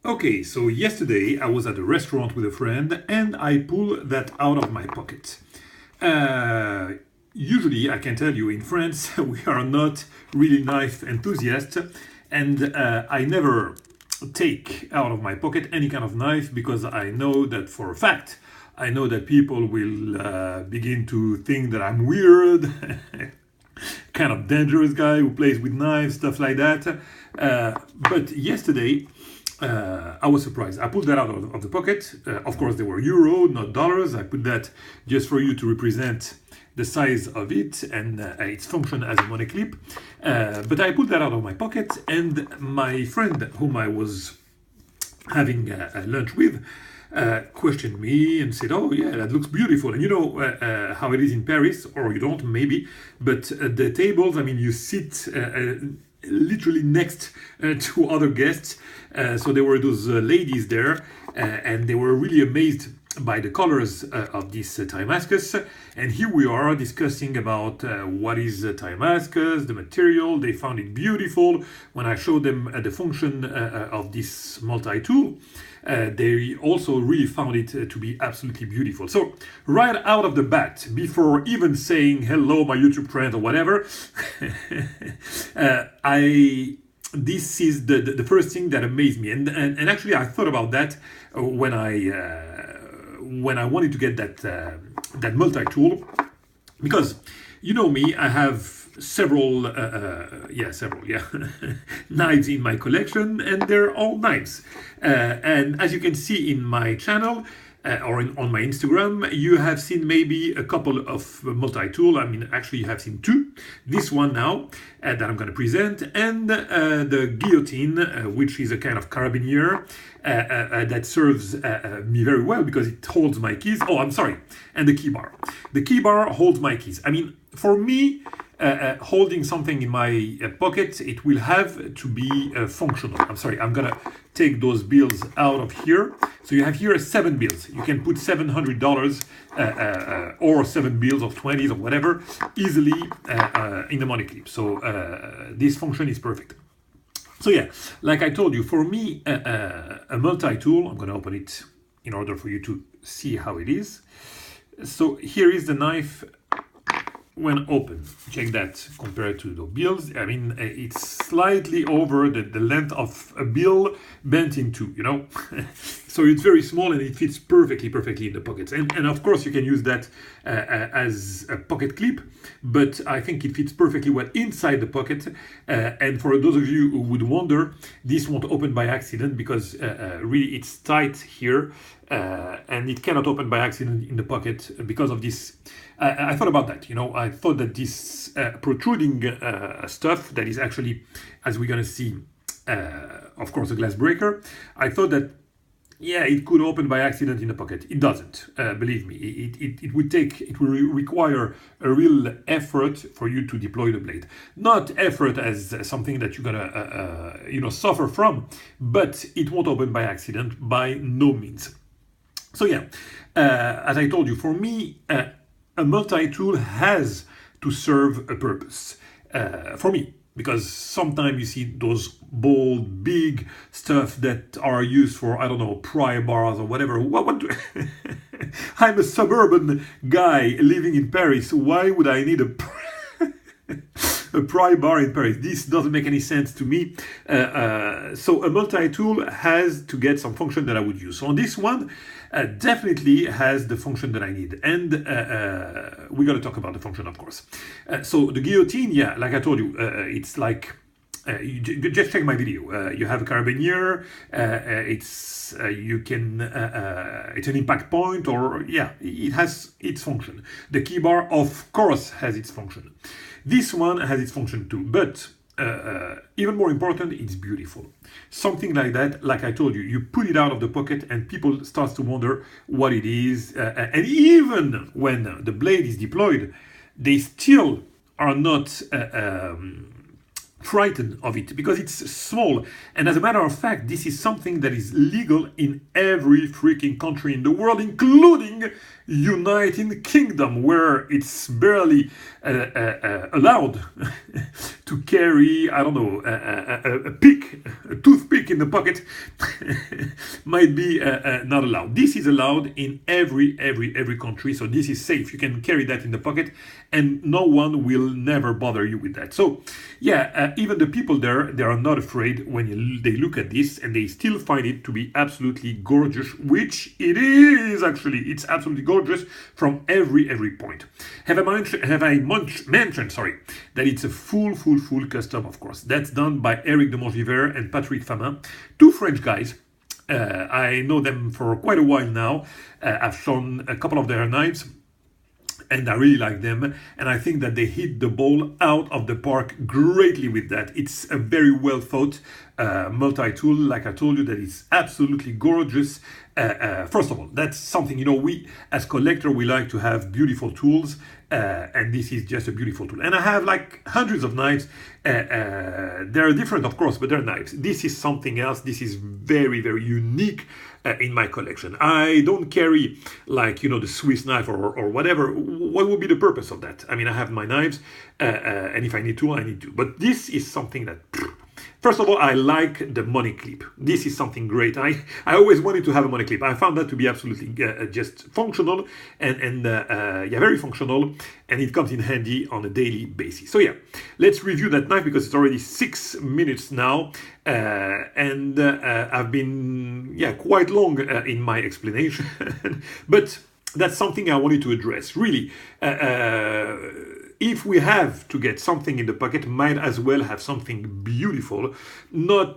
Okay, so yesterday I was at a restaurant with a friend and I pulled that out of my pocket. Usually, I can tell you, in France, we are not really knife enthusiasts, and I never take out of my pocket any kind of knife because I know that for a fact, I know that people will begin to think that I'm weird, kind of dangerous guy who plays with knives, stuff like that. But yesterday, I was surprised. I pulled that out of the pocket. Of course, they were euro, not dollars. I put that just for you to represent the size of it and its function as a money clip. But I pulled that out of my pocket, and my friend, whom I was having lunch with, questioned me and said, "Oh yeah, that looks beautiful." And you know how it is in Paris, or you don't maybe, but the tables. I mean, you sit literally next to other guests. So there were those ladies there, and they were really amazed by the colors of this Damascus. And here we are discussing about what is Damascus, the material. They found it beautiful. When I showed them the function of this multi-tool, they also really found it to be absolutely beautiful. So right out of the bat, before even saying hello, my YouTube friend or whatever, this is the first thing that amazed me. And actually I thought about that when I wanted to get that multi-tool, because you know me, I have several knives in my collection, and they're all knives. And as you can see in my channel, or on my Instagram, you have seen maybe a couple of multi-tool. I mean, actually you have seen two. This one now that I'm going to present, and the guillotine, which is a kind of carabinier that serves me very well because it holds my keys. Oh, I'm sorry. And the key bar. The key bar holds my keys. I mean, for me, holding something in my pocket, it will have to be functional. I'm sorry, I'm gonna take those bills out of here. So you have here 7 bills. You can put $700 or 7 bills of 20s or whatever easily in the money clip. So this function is perfect. So yeah, like I told you, for me, a multi-tool, I'm gonna open it in order for you to see how it is. So here is the knife when open. Check that compared to the bills. I mean, it's slightly over the length of a bill bent in two, you know. So it's very small and it fits perfectly in the pockets. And of course you can use that as a pocket clip, but I think it fits perfectly well inside the pocket. And for those of you who would wonder, this won't open by accident because really it's tight here, and it cannot open by accident in the pocket because of this. I thought about that, you know. I thought that this protruding stuff that is actually, as we're gonna see, of course, a glass breaker. I thought that, yeah, it could open by accident in the pocket. It doesn't. Believe me, it will require a real effort for you to deploy the blade. Not effort as something that you're gonna suffer from, but it won't open by accident by no means. So yeah, as I told you, for me, a multi-tool has to serve a purpose for me, because sometimes you see those bold, big stuff that are used for, I don't know, pry bars or whatever. What I'm a suburban guy living in Paris. Why would I need a pry bar in Paris? This doesn't make any sense to me. So a multi-tool has to get some function that I would use. So on this one, definitely has the function that I need. And we're going to talk about the function, of course. So the guillotine, yeah, like I told you, it's like, you just check my video. You have a carabinier, it's an impact point, or yeah, it has its function. The key bar, of course, has its function. This one has its function too, but even more important, it's beautiful. Something like that, like I told you, you put it out of the pocket and people start to wonder what it is. And even when the blade is deployed, they still are not frightened of it because it's small. And as a matter of fact, this is something that is legal in every freaking country in the world, including United Kingdom, where it's barely allowed to carry, I don't know, a toothpick in the pocket might be not allowed. This is allowed in every country, so this is safe. You can carry that in the pocket and no one will never bother you with that. So yeah, even the people there, they are not afraid when they look at this, and they still find it to be absolutely gorgeous, which it is actually. It's absolutely gorgeous from every point. Have I mentioned, sorry, that it's a full custom, of course. That's done by Demongivert and Famin, two French guys. I know them for quite a while now. I've shown a couple of their knives, and I really like them, and I think that they hit the ball out of the park greatly with that. It's a very well thought multi-tool, like I told you, that is absolutely gorgeous. First of all, that's something, you know, we as collector, we like to have beautiful tools, and this is just a beautiful tool. And I have like hundreds of knives. They're different, of course, but they're knives. This is something else. This is very unique in my collection. I don't carry, like, you know, the Swiss knife or whatever. What would be the purpose of that? I mean, I have my knives, and if I need to, I need to. But this is something that... First of all, I like the money clip. This is something great. I always wanted to have a money clip. I found that to be absolutely just functional and yeah, very functional, and it comes in handy on a daily basis. So yeah, let's review that knife because it's already 6 minutes now, and I've been quite long in my explanation, but that's something I wanted to address. Really, if we have to get something in the pocket, might as well have something beautiful, not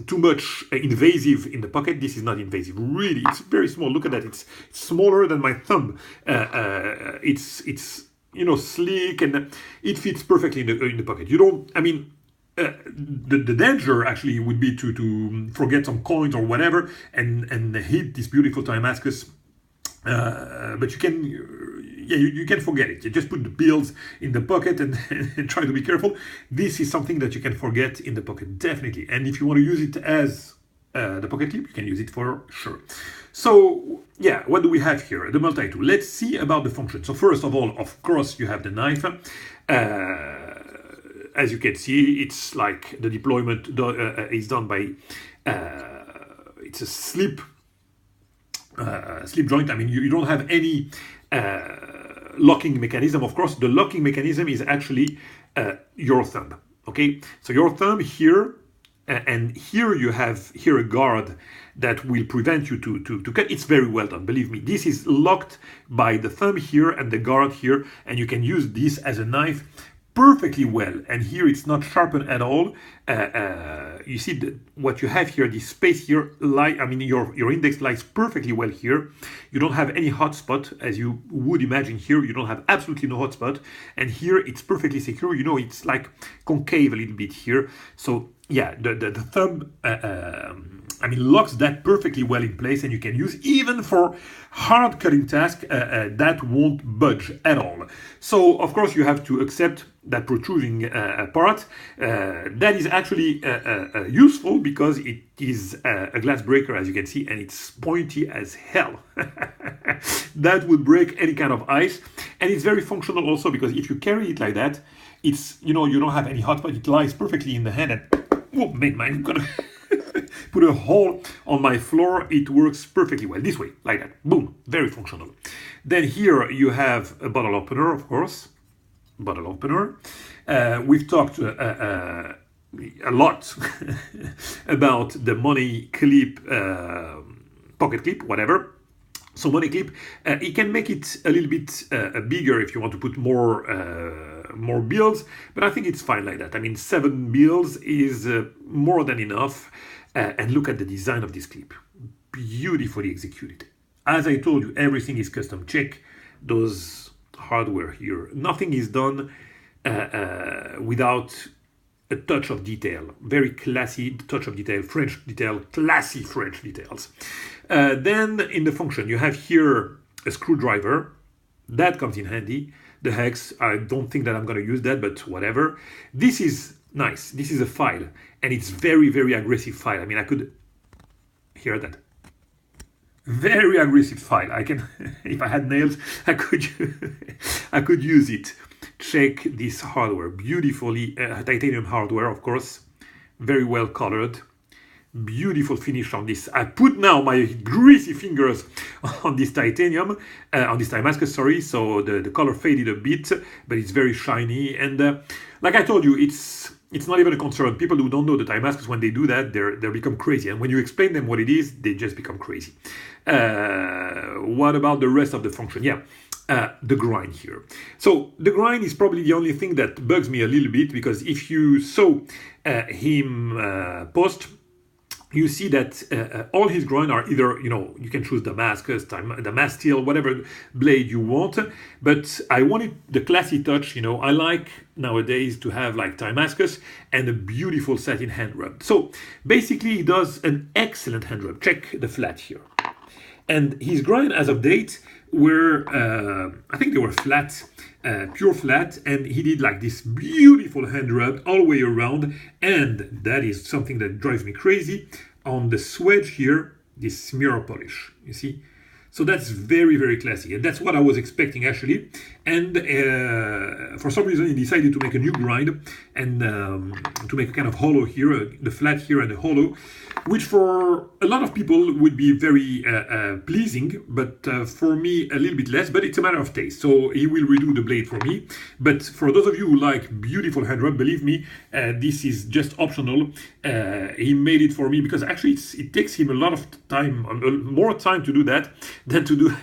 too much invasive in the pocket. This is not invasive, really. It's very small. Look at that. It's smaller than my thumb. It's you know, sleek, and it fits perfectly in the pocket. You don't. I mean. The danger actually would be to forget some coins or whatever and hit this beautiful Damascus. But you can, you can forget it. You just put the bills in the pocket and try to be careful. This is something that you can forget in the pocket, definitely. And if you want to use it as the pocket clip, you can use it for sure. So yeah, what do we have here? The multi-tool. Let's see about the function. So first of all, of course, you have the knife. As you can see, it's like the deployment is done by, it's a slip joint. I mean, you don't have any locking mechanism. Of course, the locking mechanism is actually your thumb. Okay, so your thumb here, and here you have a guard that will prevent you to cut. It's very well done, believe me. This is locked by the thumb here and the guard here, and you can use this as a knife perfectly well. And here it's not sharpened at all. You see what you have here, this space here, I mean, your index lies perfectly well here. You don't have any hot spot, as you would imagine here. You don't have absolutely no hot spot. And here it's perfectly secure. You know, it's like concave a little bit here. So yeah, the thumb, I mean, locks that perfectly well in place, and you can use even for hard cutting tasks that won't budge at all. So of course you have to accept that protruding part. That is actually useful because it is a glass breaker, as you can see, and it's pointy as hell. That would break any kind of ice, and it's very functional also because if you carry it like that, it's, you know, you don't have any hot spot. It lies perfectly in the hand, and oh man, I'm gonna put a hole on my floor. It works perfectly well this way, like that. Boom, very functional. Then here you have a bottle opener, of course. Bottle opener. We've talked a lot about the money clip, pocket clip, whatever. So money clip, you can make it a little bit bigger if you want to put more bills, but I think it's fine like that. I mean, 7 bills is more than enough. And look at the design of this clip, beautifully executed. As I told you, everything is custom. Check those hardware here. Nothing is done without a touch of detail. Very classy touch of detail, French detail, classy French details. Then in the function, you have here a screwdriver. That comes in handy. The hex, I don't think that I'm going to use that, but whatever. This is nice. This is a file, and it's very aggressive file. I mean, I could hear that. Very aggressive file. I can, if I had nails, I could use it check this hardware. Beautifully titanium hardware, of course, very well colored. Beautiful finish on this. I put now my greasy fingers on this titanium, on this Damascus, sorry, so the color faded a bit, but it's very shiny. And like I told you, it's not even a concern. People who don't know the Damascus, when they do that, they become crazy. And when you explain them what it is, they just become crazy. What about the rest of the function? Yeah. The grind here. So the grind is probably the only thing that bugs me a little bit, because if you saw him post, you see that all his grind are either, you can choose Damascus, Damascus steel, whatever blade you want. But I wanted the classy touch, I like nowadays to have like Damascus and a beautiful satin hand rub. So basically he does an excellent hand rub. Check the flat here. And his grind as of date were, I think they were flat, pure flat, and he did like this beautiful hand rub all the way around, and that is something that drives me crazy. On the swedge here, this mirror polish, you see? So that's very, very classy, and that's what I was expecting actually. And for some reason he decided to make a new grind and to make a kind of hollow here, the flat here and the hollow, which for a lot of people would be very pleasing, but for me a little bit less, but it's a matter of taste. So he will redo the blade for me. But for those of you who like beautiful hand rub, believe me, this is just optional. He made it for me because actually it takes him a lot of time, more time to do that than to do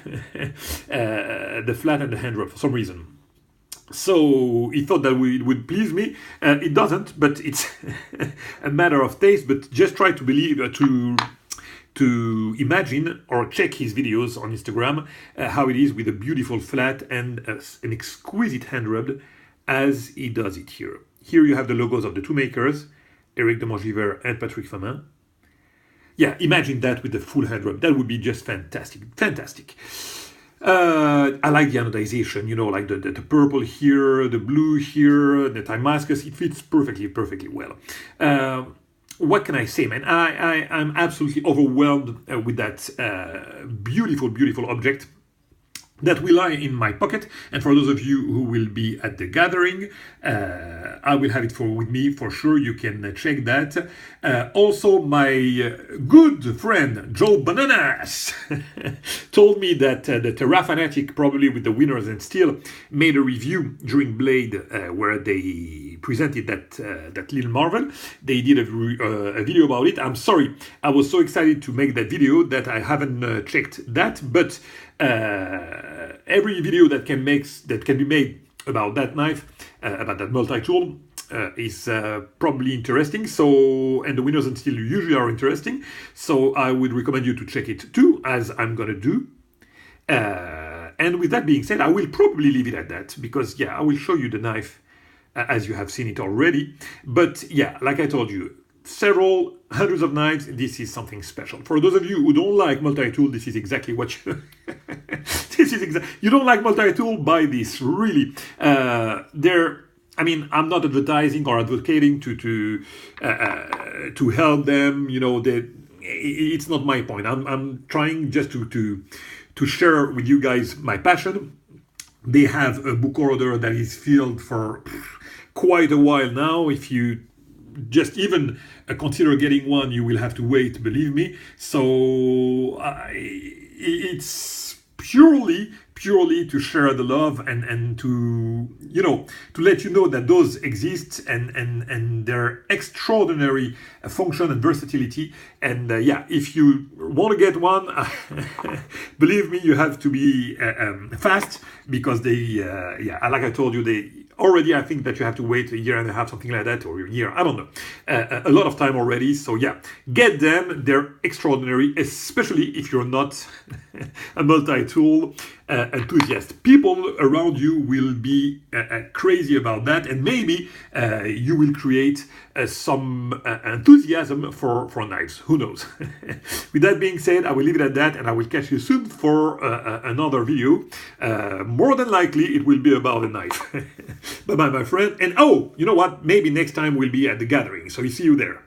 the flat and the hand rub for some reason. So he thought that it would please me. It doesn't, but it's a matter of taste. But just try to believe, to imagine or check his videos on Instagram, how it is with a beautiful flat and an exquisite hand rub as he does it here. Here you have the logos of the two makers, Eric Demongivert and Patrick Famin. Yeah, imagine that with the full hand rub. That would be just fantastic. Fantastic. I like the anodization, like the purple here, the blue here, the Damascus. It fits perfectly well. What can I say, man? I'm absolutely overwhelmed with that beautiful object that will lie in my pocket. And for those of you who will be at the gathering, I will have it with me for sure. You can check that. Also, my good friend Joe Bananas told me that the Terra Fanatic, probably with the Winners and Steel, made a review during Blade where they presented that little marvel. They did a video about it. I'm sorry, I was so excited to make that video that I haven't checked that, but every video that can be made about that knife, about that multi-tool, is probably interesting. So, and the Winners and Steel usually are interesting. So I would recommend you to check it too, as I'm gonna do. And with that being said, I will probably leave it at that because yeah, I will show you the knife as you have seen it already. But yeah, like I told you, several hundreds of knives, this is something special. For those of you who don't like multi-tool, this is exactly what you you don't like multi-tool, buy this, really. I mean, I'm not advertising or advocating to help them, it's not my point. I'm trying just to share with you guys my passion. They have a book order that is filled for quite a while now. If you just even consider getting one, you will have to wait, believe me. So it's purely to share the love and to let you know that those exist and their extraordinary function and versatility. And yeah, if you want to get one, believe me, you have to be fast, because they like I told you, they already, I think that you have to wait a year and a half, something like that, or a year, I don't know, a lot of time already. So yeah, get them, they're extraordinary, especially if you're not a multi-tool enthusiast. People around you will be crazy about that, and maybe you will create some enthusiasm for knives, who knows. With that being said, I will leave it at that, and I will catch you soon for another video. More than likely it will be about a knife. Bye bye, my friend. And oh, you know what, maybe next time we'll be at the gathering, so we see you there.